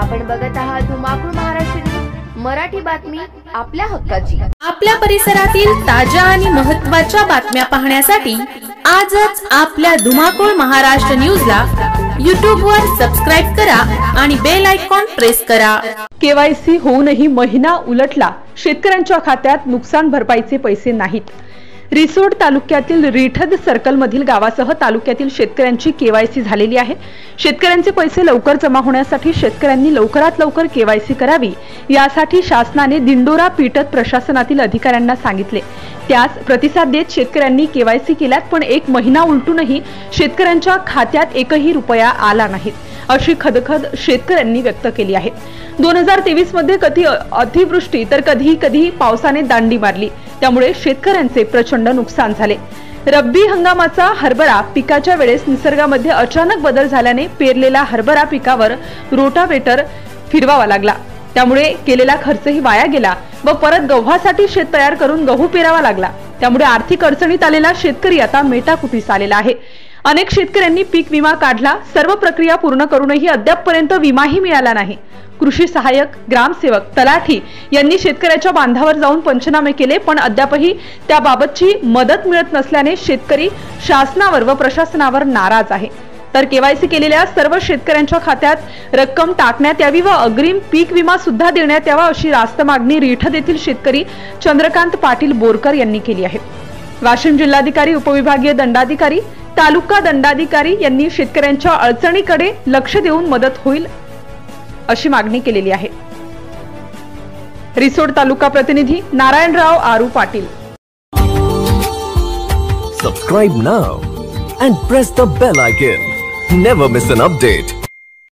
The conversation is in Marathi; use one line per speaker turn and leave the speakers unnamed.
आपण बघत आहात धुमाकूळ महाराष्ट्र न्यूज, मराठी बातमी आपल्या हक्काची।
आपल्या परिसरातील ताज्या आणि महत्त्वाच्या बातम्या पाहण्यासाठी आजच आपल्या धुमाकूळ महाराष्ट्र न्यूजला YouTube वर सबस्क्राइब करा आणि बेल आयकॉन प्रेस करा।
केवायसी होऊनही महिना उलटला, शेतकऱ्यांच्या खात्यात नुकसान भरपाईचे पैसे नाहीत। रिसोड तालुक्यातील रिठद सर्कल मधील गावासह तालुक्यातील शेतकऱ्यांची केवायसी झालेली आहे। शेतकऱ्यांचे पैसे लवकर जमा होण्यासाठी शेतकऱ्यांनी लवकरात लवकर केवायसी करावी, यासाठी शासनाने दिंडोरा पीठत प्रशासनातील अधिकाऱ्यांना सांगितले। त्यास प्रतिसाद देत शेतकऱ्यांनी केवायसी केल्यात, पण एक महिना उलटूनही शेतकऱ्यांच्या खात्यात एकही रुपया आला नाही, अशी खदखद शेतकऱ्यांनी व्यक्त केली आहे। 2023 मध्ये कधी अतिवृष्टी तर कधी पावसाने दांडी मारली, त्यामुळे शेतकऱ्यांचे प्रचंड नुकसान झाले। रब्बी हंगामाचा हरभरा पिकाच्या वेळेस निसर्गामध्ये अचानक बदल झाल्याने पेरलेला हरभरा पिकावर रोटावेटर फिरवावा लागला, त्यामुळे केलेला खर्चही वाया गेला व परत गव्हासाठी शेत तयार करून गहू पेरावा लागला। त्यामुळे आर्थिक अडचणीत आलेला शेतकरी आता मेटाकुटीस आलेला आहे। अनेक शेतकऱ्यांनी पीक विमा काढला, सर्व प्रक्रिया पूर्ण करूनही अद्यापपर्यंत विमाही मिळाला नाही। कृषी सहाय्यक, ग्रामसेवक, तलाठी यांनी शेतकऱ्याच्या बांधावर जाऊन पंचनामे केले, पण अद्यापही त्याबाबतची मदत मिळत नसल्याने शेतकरी शासनावर व प्रशासनावर नाराज आहे। तर केवायसी केलेल्या सर्व शेतकऱ्यांच्या खात्यात रक्कम टाकण्यात यावी व अग्रिम पीक विमा सुद्धा देण्यात यावा, अशी रास्त मागणी रिठद येथील शेतकरी चंद्रकांत पाटील बोरकर यांनी केली आहे। वाशिम जिल्हाधिकारी, उपविभागीय दंडाधिकारी, तालुका दंडाधिकारी यांनी शेतकऱ्यांच्या अडचणीकडे लक्ष देऊन मदत होईल अशी मागणी केलेली आहे। रिसोड तालुका प्रतिनिधी नारायणराव आरू Patil.
Subscribe now and press the bell icon. Never miss an update.